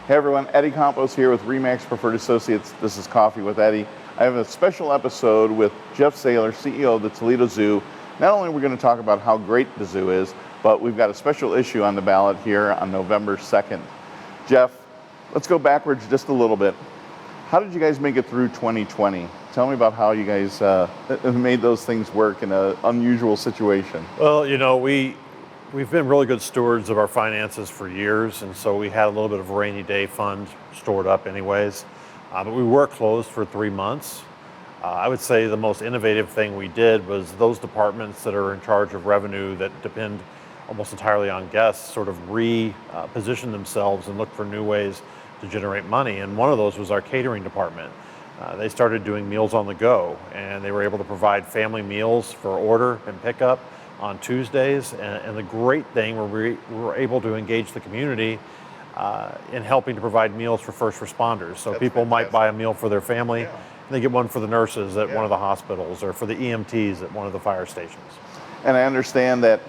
Hey everyone, Eddie Campos here with Remax Preferred Associates. This is Coffee with Eddie. I have a special episode with Jeff Saylor, CEO of the Toledo Zoo. Not only are we going to talk about how great the zoo is, but we've got a special issue on the ballot here on November 2nd. Jeff, let's go backwards just a little bit. How did you guys make it through 2020? Tell me about how you guys made those things work in an unusual situation. Well, you know, we've been really good stewards of our finances for years, and so we had a little bit of a rainy day fund stored up anyways. But we were closed for 3 months. I would say the most innovative thing we did was those departments that are in charge of revenue that depend almost entirely on guests sort of reposition themselves and look for new ways to generate money. And one of those was our catering department. They started doing meals on the go, and they were able to provide family meals for order and pickup on Tuesdays, and the great thing we were able to engage the community in helping to provide meals for first responders. So people might buy a meal for their family, and they get one for the nurses at one of the hospitals or for the EMTs at one of the fire stations. And I understand that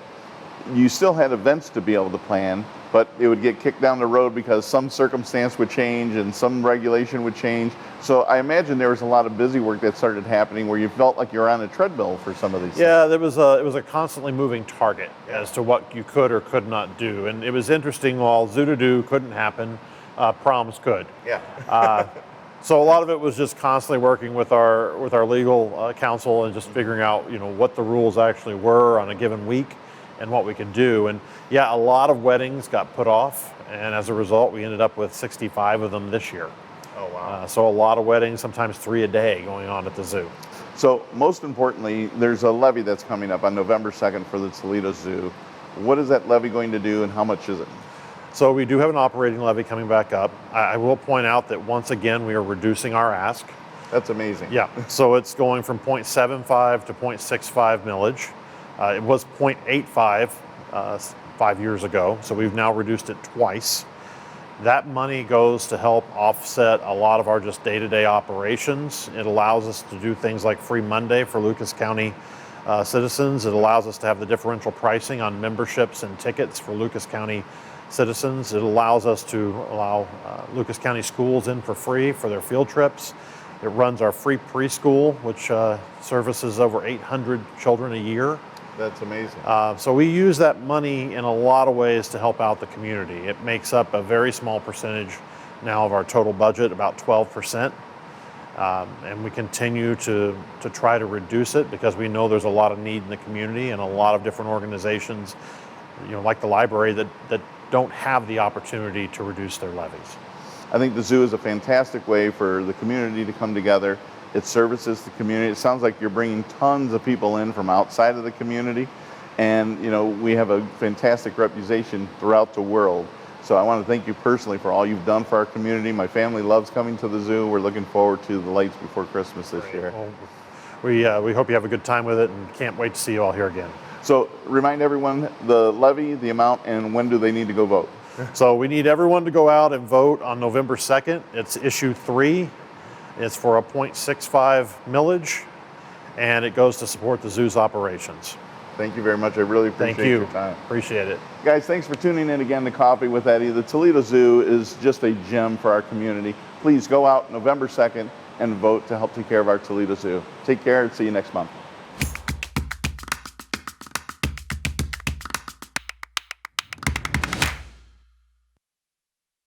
you still had events to be able to plan, but it would get kicked down the road because some circumstance would change and some regulation would change. So I imagine there was a lot of busy work that started happening where you felt like you were on a treadmill for some of these things. Yeah, it was a constantly moving target as to what you could or could not do. And it was interesting, while Zoo-to-Do couldn't happen, proms could. Yeah. So a lot of it was just constantly working with our legal counsel and just figuring out, you know, what the rules actually were on a given week and what we could do. And yeah, a lot of weddings got put off, and as a result, we ended up with 65 of them this year. Oh, wow. So a lot of weddings, sometimes 3 a day going on at the zoo. So most importantly, there's a levy that's coming up on November 2nd for the Toledo Zoo. What is that levy going to do, and how much is it? So we do have an operating levy coming back up. I will point out that once again, we are reducing our ask. That's amazing. Yeah, so it's going from 0.75 to 0.65 millage. It was 0.85 5 years ago, so we've now reduced it twice. That money goes to help offset a lot of our just day-to-day operations. It allows us to do things like Free Monday for Lucas County citizens. It allows us to have the differential pricing on memberships and tickets for Lucas County citizens. It allows us to allow Lucas County schools in for free for their field trips. It runs our free preschool, which services over 800 children a year. That's amazing. So we use that money in a lot of ways to help out the community. It makes up a very small percentage now of our total budget, about 12%. And we continue to try to reduce it because we know there's a lot of need in the community and a lot of different organizations, you know, like the library that don't have the opportunity to reduce their levies. I think the zoo is a fantastic way for the community to come together. It services the community. It sounds like you're bringing tons of people in from outside of the community. And, you know, we have a fantastic reputation throughout the world. So I want to thank you personally for all you've done for our community. My family loves coming to the zoo. We're looking forward to the lights before Christmas this year. Well, we hope you have a good time with it and can't wait to see you all here again. So remind everyone the levy, the amount, and when do they need to go vote? So we need everyone to go out and vote on November 2nd. It's issue 3. It's for a 0.65 millage, and it goes to support the zoo's operations. Thank you very much. I really appreciate your time. Appreciate it. Guys, thanks for tuning in again to Coffee with Eddie. The Toledo Zoo is just a gem for our community. Please go out November 2nd and vote to help take care of our Toledo Zoo. Take care and see you next month.